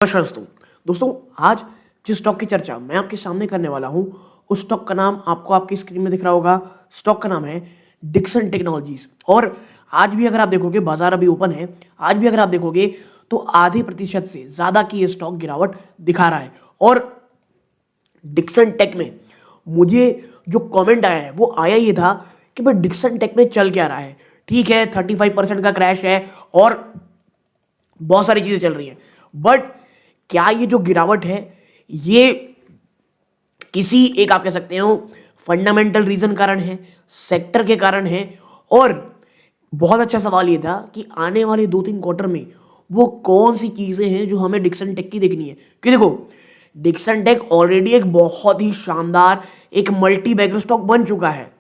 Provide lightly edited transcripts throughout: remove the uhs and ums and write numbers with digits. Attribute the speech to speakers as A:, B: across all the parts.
A: नमस्कार दोस्तों। आज जिस स्टॉक की चर्चा मैं आपके सामने करने वाला हूं, उस स्टॉक का नाम आपको आपकी स्क्रीन में दिख रहा होगा। स्टॉक का नाम है डिक्सन टेक्नोलॉजीज। और आज भी अगर आप देखोगे, बाजार अभी ओपन है, आज भी अगर आप देखोगे तो आधे प्रतिशत से ज्यादा की ये स्टॉक गिरावट दिखा रहा है। और डिक्सन टेक में मुझे जो कमेंट आया है वो आया ये था कि भाई डिक्सन टेक में चल क्या रहा है। ठीक है, 35% का क्रैश है और बहुत सारी चीजें चल रही हैं, बट क्या ये जो गिरावट है ये किसी एक, आप कह सकते हो, फंडामेंटल रीजन कारण है, सेक्टर के कारण है? और बहुत अच्छा सवाल ये था कि आने वाले 2-3 क्वार्टर में वो कौन सी चीजें हैं जो हमें डिक्सन टेक की देखनी है। कि देखो, डिक्सन टेक ऑलरेडी एक बहुत ही शानदार एक मल्टी बैगर स्टॉक बन चुका है।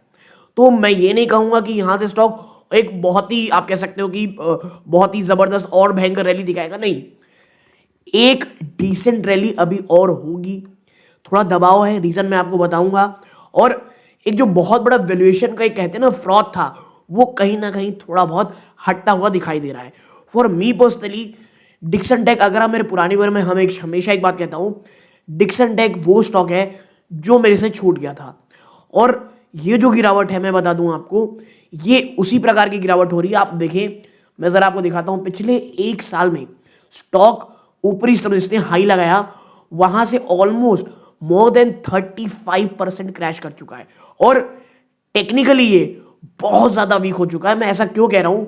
A: तो मैं ये नहीं कहूंगा कि यहां से स्टॉक एक बहुत ही, आप कह सकते हो कि बहुत ही जबरदस्त और भयंकर रैली दिखाएगा। नहीं, एक डिसेंट रैली अभी और होगी। थोड़ा दबाव है, रीजन मैं आपको बताऊंगा। और एक जो बहुत बड़ा वैल्यूएशन का एक कहते हैं ना फ्रॉड था, वो कहीं ना कहीं थोड़ा बहुत हटता हुआ दिखाई दे रहा है। For me personally Dixon tech, अगर आप मेरे पुराने बारे में हमेशा एक बात कहता हूं, डिक्सन टेक वो स्टॉक है जो मेरे से छूट गया था। और ये जो गिरावट है मैं बता दूं आपको, ये उसी प्रकार की गिरावट हो रही है। आप देखें, मैं जरा आपको दिखाता हूं, पिछले एक साल में स्टॉक ऊपरी स्तर जिसने हाई लगाया वहां से ऑलमोस्ट मोर देन 35% क्रैश कर चुका है। और टेक्निकली ये बहुत ज्यादा वीक हो चुका है। मैं ऐसा क्यों कह रहा हूं,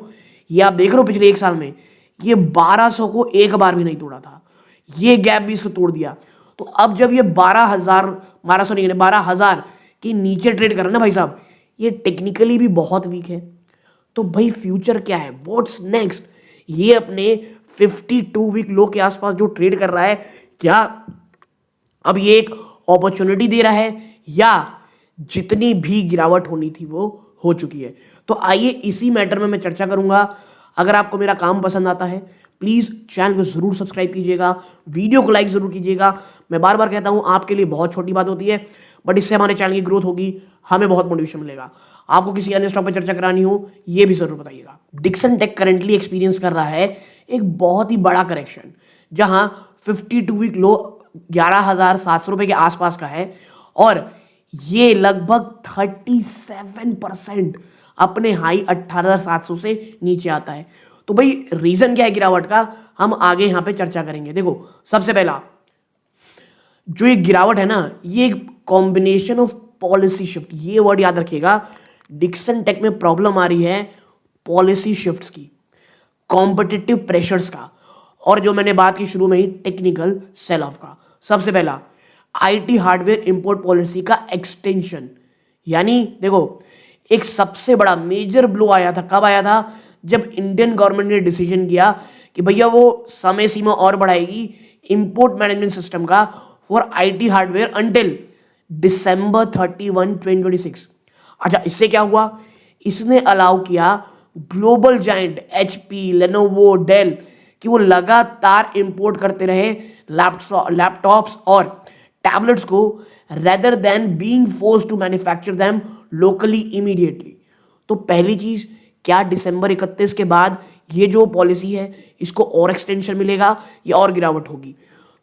A: ये आप देख रहे हो पिछले एक साल में ये 1200 को एक बार भी नहीं तोड़ा था, ये गैप भी इसको तोड़ दिया। तो अब जब ये 12,000 नहीं, 12,000 के नीचे ट्रेड कर रहा है ना भाई साहब, ये टेक्निकली भी बहुत वीक है। तो भाई फ्यूचर क्या है, व्हाट्स नेक्स्ट? ये अपने 52 वीक लो के आसपास जो ट्रेड कर रहा है, क्या अब ये एक अपॉर्चुनिटी दे रहा है, या जितनी भी गिरावट होनी थी वो हो चुकी है? तो आइए इसी मैटर में मैं चर्चा करूंगा। अगर आपको मेरा काम पसंद आता है, प्लीज चैनल को जरूर सब्सक्राइब कीजिएगा, वीडियो को लाइक जरूर कीजिएगा। मैं बार बार कहता हूं, आपके लिए बहुत छोटी बात होती है, बट इससे हमारे चैनल की ग्रोथ होगी, हमें बहुत मोटिवेशन मिलेगा। आपको किसी अन्य स्टॉक पर चर्चा करानी हो, ये भी जरूर बताइएगा। डिक्सन टेक करेंटली एक्सपीरियंस कर रहा है एक बहुत ही बड़ा करेक्शन, जहां 52 वीक लो 11,700 रुपए के आसपास का है, और ये लगभग 37% अपने हाई 18,700 से नीचे आता है। तो भाई रीजन क्या है गिरावट का, हम आगे यहां पे चर्चा करेंगे। देखो, सबसे पहला जो ये गिरावट है ना, ये कॉम्बिनेशन ऑफ पॉलिसी शिफ्ट, ये वर्ड याद रखिएगा। डिक्सन टेक में प्रॉब्लम आ रही है पॉलिसी शिफ्ट्स की, कॉम्पिटिटिव प्रेशर्स का, और जो मैंने बात की शुरू में ही, टेक्निकल सेल ऑफ का। सबसे पहला, आईटी हार्डवेयर इंपोर्ट पॉलिसी का एक्सटेंशन। यानी देखो, एक सबसे बड़ा मेजर ब्लो आया था। कब आया था? जब इंडियन गवर्नमेंट ने डिसीजन किया कि भैया वो समय सीमा और बढ़ाएगी इंपोर्ट मैनेजमेंट सिस्टम का for IT hardware until December 31, 2026। अच्छा, इससे क्या हुआ? इसने अलाउ किया global giant HP, Lenovo, Dell कि वो लगातार इंपोर्ट करते रहे लैपटॉप्स और टैबलेट्स को, rather than being forced to manufacture them locally immediately. तो पहली चीज, क्या दिसंबर 31 के बाद ये जो पॉलिसी है इसको और एक्सटेंशन मिलेगा या और गिरावट होगी?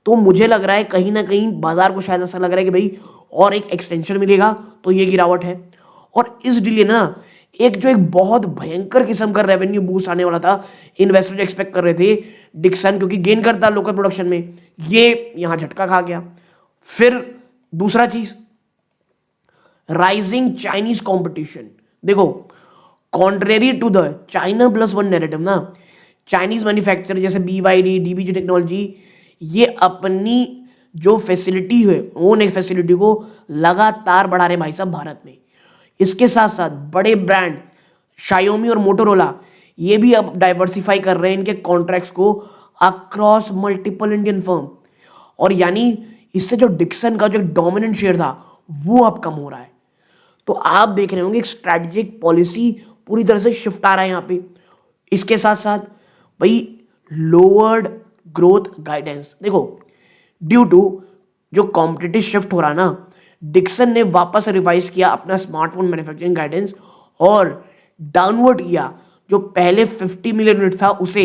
A: तो मुझे लग रहा है कहीं ना कहीं बाजार को शायद ऐसा लग रहा है कि भाई और एक एक्सटेंशन मिलेगा, तो ये गिरावट है। और इस डीले ना, एक जो एक बहुत भयंकर किस्म का रेवेन्यू बूस्ट आने वाला था, इन्वेस्टर जो एक्सपेक्ट कर रहे थे डिक्सन, क्योंकि गेन करता लोकल प्रोडक्शन में, ये यहां झटका खा गया। फिर दूसरा चीज, राइजिंग चाइनीज कंपटीशन। देखो, contrary to the China plus one narrative ना, चाइनीज मैन्युफैक्चरर जैसे BYD, DBG टेक्नोलॉजी, ये अपनी जो फैसिलिटी है, ओन फैसिलिटी को लगातार बढ़ा रहे भाई साहब भारत में। इसके साथ साथ बड़े ब्रांड शायोमी और मोटोरोला, ये भी अब डाइवर्सिफाई कर रहे हैं इनके कॉन्ट्रैक्ट्स को अक्रॉस मल्टीपल इंडियन फर्म। और यानी इससे जो डिक्सन का जो डोमिनेंट शेयर था वो अब कम हो रहा है। तो आप देख रहे होंगे एक स्ट्रैटेजिक पॉलिसी पूरी तरह से शिफ्ट आ रहा है यहां पे। इसके साथ साथ भाई लोअर्ड ग्रोथ गाइडेंस। देखो, ड्यू टू जो कॉम्पिटिटिव शिफ्ट हो रहा है ना, डिक्सन ने वापस रिवाइज किया अपना स्मार्टफोन मैन्युफैक्चरिंग गाइडेंस और डाउनवर्ड किया। जो पहले 50 मिलियन यूनिट था उसे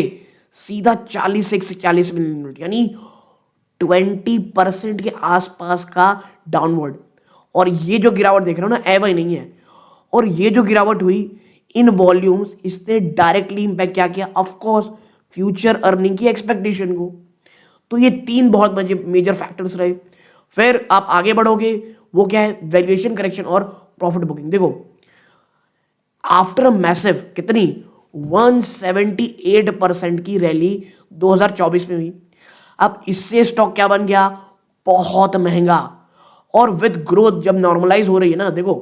A: सीधा 40 से 41 मिलियन यूनिट, यानी 20% के आसपास का डाउनवर्ड। और ये जो गिरावट देख रहे हो ना, एवं ही नहीं है। और ये जो गिरावट हुई इन वॉल्यूम्स, इसने डायरेक्टली इंपैक्ट क्या किया, ऑफ कोर्स फ्यूचर अर्निंग की एक्सपेक्टेशन को। तो ये तीन बहुत मेजर फैक्टर्स रहे। फिर आप आगे बढ़ोगे, वो क्या है, वैल्यूएशन करेक्शन और प्रॉफिट बुकिंग। देखो आफ्टर मैसिव कितनी 178% की रैली 2024 में हुई, अब इससे स्टॉक क्या बन गया, बहुत महंगा। और विद ग्रोथ जब नॉर्मलाइज हो रही है ना, देखो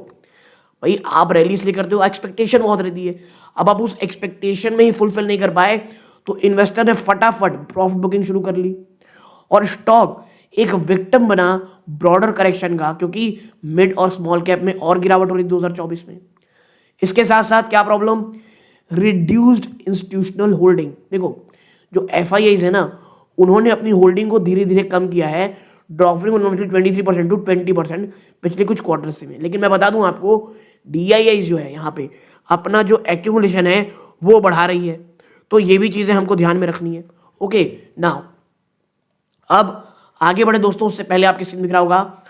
A: भाई आप रैली इसलिए करते हो, एक्सपेक्टेशन बहुत रहती है। अब आप उस एक्सपेक्टेशन में ही फुलफिल नहीं कर पाए तो इन्वेस्टर ने फटाफट प्रॉफिट बुकिंग शुरू कर ली और स्टॉक एक विक्टिम बना ब्रॉडर करेक्शन का, क्योंकि मिड और स्मॉल कैप में और गिरावट हो रही 2024 में। इसके साथ साथ क्या प्रॉब्लम, रिड्यूस्ड इंस्टीट्यूशनल होल्डिंग। देखो जो एफआईआईज है ना, उन्होंने अपनी होल्डिंग को धीरे धीरे कम किया है, ड्रॉपिंग 23% टू 20% पिछले कुछ क्वार्टर से में। लेकिन मैं बता दूं आपको, डीआईआईज जो है यहाँ पे अपना जो एक्यूमुलेशन है वो बढ़ा रही है। तो ये भी चीजें हमको ध्यान में रखनी है। ओके नाउ अब आगे बढ़े दोस्तों, उससे पहले आपके स्क्रीन दिख रहा होगा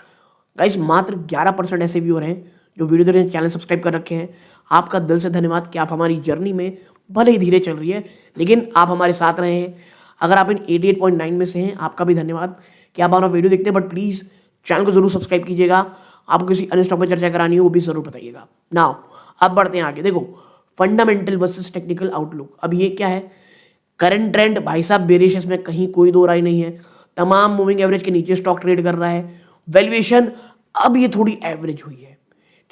A: गाइस, मात्र 11% ऐसे व्यूअर हैं जो वीडियो देख रहे हैं, चैनल सब्सक्राइब कर रखे हैं। आपका दिल से धन्यवाद कि आप हमारी जर्नी में, भले ही धीरे चल रही है लेकिन आप हमारे साथ रहे हैं। अगर आप इन 88.9 में से हैं, आपका भी धन्यवाद कि आप हमारा वीडियो देखते हैं, बट प्लीज़ चैनल को जरूर सब्सक्राइब कीजिएगा। आपको किसी अन्य स्टॉक पर चर्चा करानी हो वो भी जरूर बताइएगा। नाउ अब बढ़ते हैं आगे। देखो फंडामेंटल वर्सेस टेक्निकल आउटलुक। अब ये क्या है, करंट ट्रेंड भाई साहब बेरिश में कहीं कोई दो राय नहीं है, तमाम मूविंग एवरेज के नीचे स्टॉक ट्रेड कर रहा है। वैल्यूएशन अब ये थोड़ी एवरेज हुई है,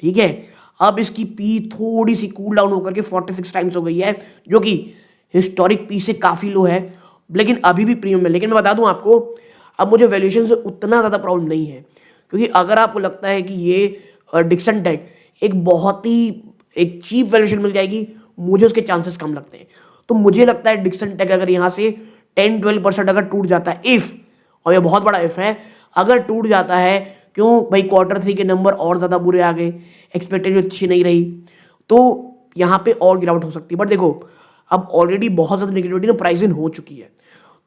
A: ठीक है। अब इसकी पी थोड़ी सी कूल डाउन होकर के 46 टाइम्स हो गई है, जो कि हिस्टोरिक पी से काफी लो है, लेकिन अभी भी प्रीमियम है। लेकिन मैं बता दूं आपको, अब मुझे वैल्यूएशन से उतना ज्यादा प्रॉब्लम नहीं है, क्योंकि अगर आपको लगता है कि ये डिक्सन टेक एक बहुत ही एक चीप वैल्यूएशन मिल जाएगी, मुझे उसके चांसेस कम लगते हैं। तो मुझे लगता है डिक्सन टेक अगर यहाँ से 10-12% अगर टूट जाता है, इफ, और ये बहुत बड़ा इफ है, अगर टूट जाता है, क्यों भाई Q3 के नंबर और ज्यादा बुरे आ गए, एक्सपेक्टेशन अच्छी नहीं रही, तो यहाँ पे और गिरावट हो सकती है। बट देखो अब ऑलरेडी बहुत ज्यादा नेगेटिविटी ना प्राइस इन हो चुकी है,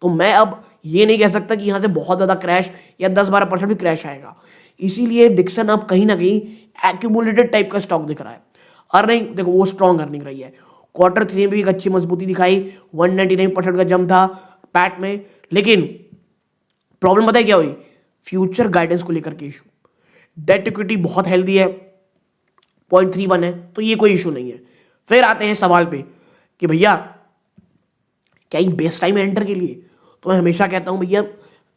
A: तो मैं अब ये नहीं कह सकता कि यहाँ से बहुत ज्यादा क्रैश या 10-12% भी क्रैश आएगा। इसीलिए डिक्सन अब कहीं ना कहीं एक्यूमुलेटेड टाइप का स्टॉक दिख रहा है। अर्निंग देखो वो स्ट्रॉन्ग अर्निंग रही है, Q3 में भी एक अच्छी मजबूती दिखाई, 199% का जम था पैट में। लेकिन प्रॉब्लम पता है क्या हुई, फ्यूचर गाइडेंस को लेकर के इशू। डेट इक्विटी बहुत हेल्दी है, 0.31 है, तो ये कोई इशू नहीं है। फिर आते हैं सवाल पे कि भैया क्या ये बेस्ट टाइम है एंटर के लिए। तो मैं हमेशा कहता हूं भैया,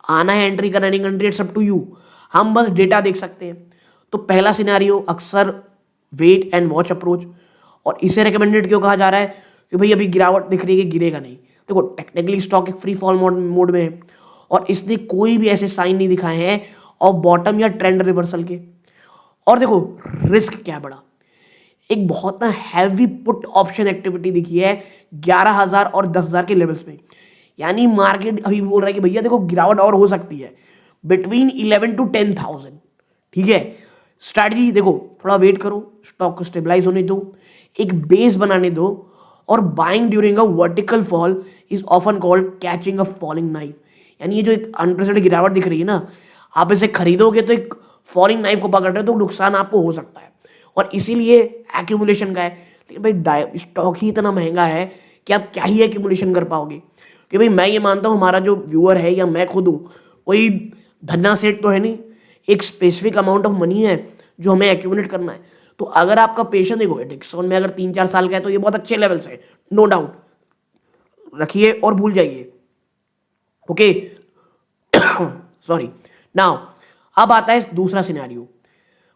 A: आना है एंट्री करना, नहीं entry, it's up to you. हम बस डेटा देख सकते हैं। तो पहला सिनेरियो अक्सर वेट एंड वॉच अप्रोच, और इसे रिकमेंडेड क्यों कहा जा रहा है कि भाई अभी गिरावट दिख रही है कि गिरेगा नहीं। देखो टेक्निकली स्टॉक एक फ्री फॉल मोड में है, और इसने कोई भी ऐसे साइन नहीं दिखाए हैं ऑफ बॉटम या ट्रेंड रिवर्सल के। और देखो रिस्क क्या बड़ा, एक बहुत ना हैवी पुट ऑप्शन एक्टिविटी दिखी है 11,000 और 10,000 के लेवल्स में। यानी मार्केट अभी बोल रहा है कि भैया देखो गिरावट और हो सकती है बिटवीन 11 to 10,000, ठीक है। स्ट्रैटेजी देखो, थोड़ा वेट करो, स्टॉक को स्टेबलाइज होने दो, एक बेस बनाने दो, और buying during a vertical fall is often called catching a falling knife. यानी ये जो एक अनप्रेसिडेंटेड गिरावट दिख रही है ना, आप इसे खरीदोगे तो एक फॉलिंग नाइफ को पकड़ रहे हो, तो नुकसान आपको हो सकता है, और इसीलिए एक्यूमुलेशन का है। लेकिन भाई स्टॉक ही इतना महंगा है कि आप क्या ही एक्यूमुलेशन कर पाओगे। कि भाई मैं ये मानता हूँ हमारा जो व्यूअर है या मैं खुद हूँ, कोई धन्ना सेठ तो है नहीं, एक स्पेसिफिक अमाउंट ऑफ मनी है जो हमें एक्यूमुलेट करना है। तो अगर आपका पेशेंस देखो डिक्सन में अगर 3-4 साल का है तो ये बहुत अच्छे लेवल से, नो डाउट, रखिए और भूल जाइए। Okay sorry. नाउ अब आता है दूसरा सिनेरियो,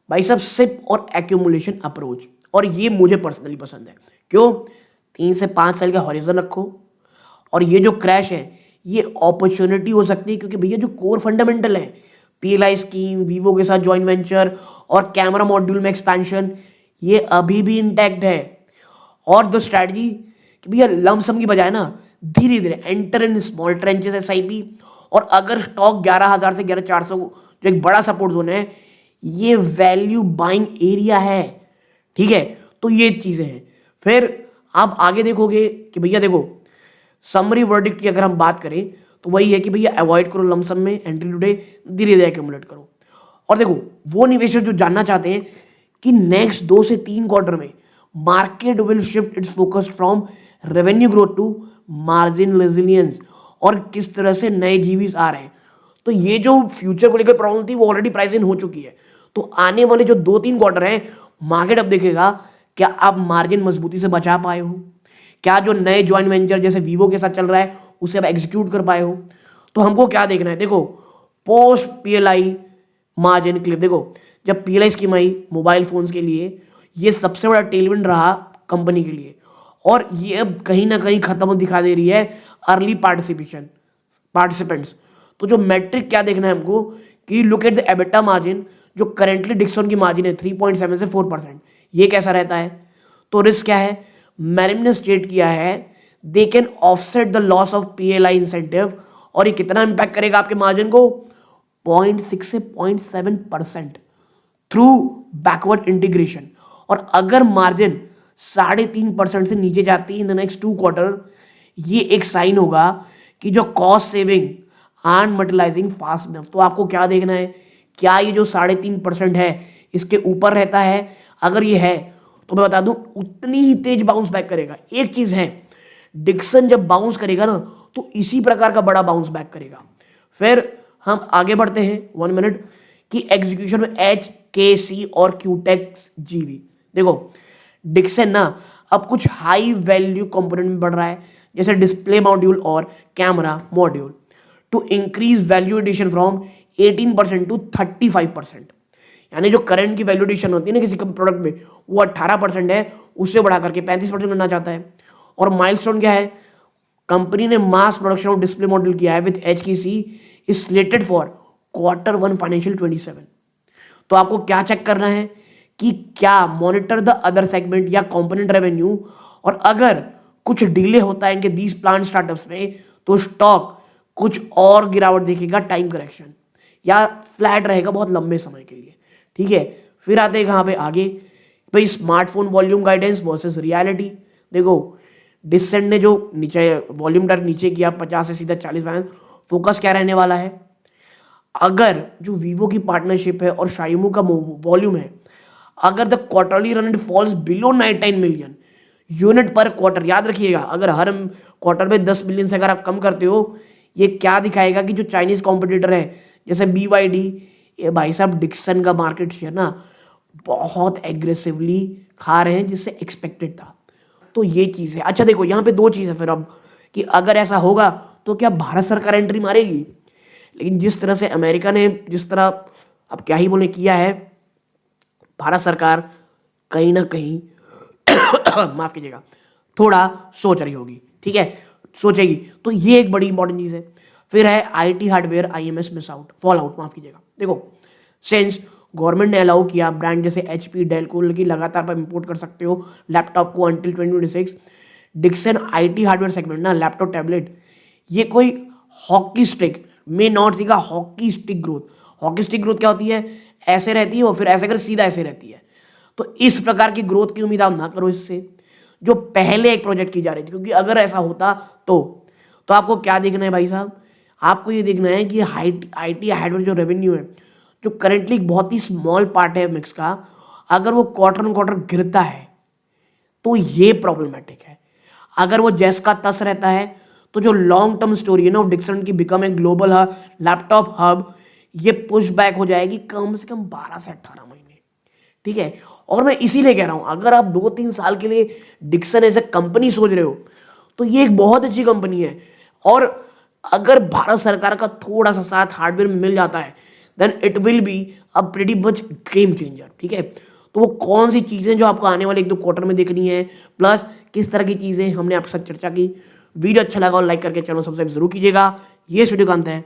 A: भाई साहब सिप और एक्यूमुलेशन अप्रोच। और ये मुझे पर्सनली पसंद है। क्यों, 3 से 5 साल का हॉरिजन रखो, और ये जो क्रैश है ये अपॉर्चुनिटी हो सकती है, क्योंकि भैया जो कोर फंडामेंटल है, पीएलआई स्कीम, वीवो के साथ जॉइंट वेंचर और कैमरा मॉड्यूल में एक्सपेंशन, ये अभी भी इंटैक्ट है। और द स्ट्रैटेजी कि भैया लमसम की बजाय ना धीरे धीरे enter in small trenches SIP, और अगर स्टॉक 11,000 से 11,400 जो एक बड़ा सपोर्ट जोन है, ये वैल्यू बाइंग एरिया है, ठीक है। तो ये चीजें हैं। फिर आप आगे देखोगे कि भैया देखो समरी वर्डिक्ट की अगर हम बात करें तो वही है कि भैया अवॉइड करो लमसम में, एंट्री टुडे, धीरे धीरे एक्यूमुलेट करो। और देखो वो निवेशक जो जानना चाहते हैं कि नेक्स्ट 2 से 3 क्वार्टर में market will shift its focus from revenue growth to margin resilience, और किस तरह से नए जीवीस आ रहे हैं, तो ये जो फ्यूचर को लेकर प्रॉब्लम थी वो ऑलरेडी प्राइस इन हो चुकी है। तो आने वाले जो 2-3 क्वार्टर है मार्केट अब देखेगा क्या आप मार्जिन मजबूती से बचा पाए हो, क्या जो नए ज्वाइंट वेंचर जैसे वीवो के साथ चल रहा है उसे आप एग्जीक्यूट कर पाए हो। तो हमको क्या देखना है, देखो पोस्ट पीएलआई मार्जिन क्लिप, देखो जब पीएलआई स्कीम आई मोबाइल फोन्स के लिए ये सबसे बड़ा टेलविंड रहा कंपनी के लिए, और ये अब कहीं ना कहीं खत्म दिखा दे रही है अर्ली पार्टिसिपेंट्स। तो जो मैट्रिक क्या देखना है हमको कि look at the EBITDA margin, जो करेंटली डिक्सन की मार्जिन है 3.7 से 4%, ये कैसा रहता है। तो रिस्क क्या है, मैनेजमेंट ने स्टेट किया है they can offset the loss of PLI incentive, और ये कितना इंपैक्ट करेगा आपके मार्जिन को, 0.6 से 0.7% थ्रू बैकवर्ड इंटीग्रेशन। और अगर मार्जिन 3.5% से नीचे जाती है इन द नेक्स्ट 2 क्वार्टर, ये एक साइन होगा कि जो cost saving are materializing fast enough. तो आपको क्या देखना है, क्या ये जो 3.5% है इसके ऊपर रहता है, अगर ये है तो मैं बता दूं उतनी ही तेज बाउंस बैक करेगा। एक चीज है, डिक्सन जब बाउंस करेगा ना तो इसी प्रकार का बड़ा बाउंस बैक करेगा। फिर हम आगे बढ़ते हैं 1 मिनट कि एग्जीक्यूशन में एच के सी और क्यूटेक्स जीवी। देखो डिक्सन ना अब कुछ हाई वैल्यू कंपोनेंट में बढ़ रहा है, जैसे डिस्प्ले मॉड्यूल और camera module, to increase value addition from 18% to 35%। यानी जो करंट की वैल्यू एडिशन होती है ना किसी प्रोडक्ट में वो 18% है, उससे बढ़ा करके 35% करना चाहता है। और माइलस्टोन क्या है, कंपनी ने mass production of display module किया है with HKC is slated for Q1 financial 27। तो आपको क्या चेक करना है कि क्या मॉनिटर द अदर सेगमेंट या कंपोनेंट रेवेन्यू, और अगर कुछ डिले होता है इनके 20 प्लांट स्टार्टअप्स में तो स्टॉक कुछ और गिरावट देखेगा, टाइम करेक्शन, या फ्लैट रहेगा बहुत लंबे समय के लिए। ठीक है, फिर आते हैं कहां पे आगे भाई, smartphone volume guidance versus reality. देखो डिसेंट ने जो नीचे वॉल्यूम डर नीचे किया 50 से सीधा 40%, फोकस क्या रहने वाला है, अगर जो वीवो की पार्टनरशिप है और शाइमू का वॉल्यूम है, अगर the quarterly run falls below 99 million unit पर क्वार्टर, याद रखिएगा अगर हर क्वार्टर में 10 मिलियन से अगर आप कम करते हो, ये क्या दिखाएगा कि जो चाइनीज कॉम्पिटिटर है जैसे BYD, ये भाई साहब डिक्सन का मार्केट शेयर ना बहुत एग्रेसिवली खा रहे हैं जिससे एक्सपेक्टेड था। तो ये चीज़ है। अच्छा देखो यहाँ पे 2 चीज़ है फिर अब कि अगर ऐसा होगा तो क्या भारत सरकार एंट्री मारेगी, लेकिन जिस तरह से अमेरिका ने जिस तरह अब क्या ही बोले किया है, भारत सरकार कहीं ना कहीं माफ कीजिएगा थोड़ा सोच रही होगी। ठीक है, सोचेगी, तो ये एक बड़ी इंपॉर्टेंट चीज है। फिर है IT hardware IMS miss out fall out, माफ कीजिएगा। देखो सेंस गवर्नमेंट ने अलाउ किया ब्रांड जैसे HP डेल को की लगातार पर इंपोर्ट कर सकते हो लैपटॉप को until 2026। Dixon IT hardware segment ना लैपटॉप टैबलेट, ये कोई हॉकी स्टिक में नॉट सीखा, hockey stick growth. Hockey stick growth क्या होती है, ऐसे रहती है और फिर ऐसे कर सीधा ऐसे रहती है। तो इस प्रकार की ग्रोथ की उम्मीद आप ना करो इससे, जो पहले एक प्रोजेक्ट की जा रही थी, क्योंकि अगर ऐसा होता तो आपको क्या देखना है भाई साहब, आपको ये देखना है कि IT हार्डवेयर जो रेवेन्यू है, जो करेंटली बहुत ही स्मॉल पार्ट है मिक्स का, अगर वो क्वार्टर ऑन क्वार्टर गिरता है तो ये प्रॉब्लमेटिक है। अगर वो जैसा तस रहता है तो जो लॉन्ग टर्म स्टोरी है ना ऑफ डिक्सन की become a global laptop hub, ये पुश बैक हो जाएगी कम से कम 12 से 18 महीने। ठीक है, और मैं इसीलिए कह रहा हूं अगर आप 2-3 साल के लिए डिक्सन एज ए कंपनी सोच रहे हो तो ये एक बहुत अच्छी कंपनी है, और अगर भारत सरकार का थोड़ा सा साथ हार्डवेयर में मिल जाता है then it will be a pretty much game changer. ठीक है, तो वो कौन सी चीजें जो आपको आने वाले 1-2 क्वार्टर में देखनी है, प्लस किस तरह की चीजें हमने आपके साथ चर्चा की। वीडियो अच्छा लगा और लाइक करके चैनल सब्सक्राइब जरूर कीजिएगा। ये वीडियो का अंत है।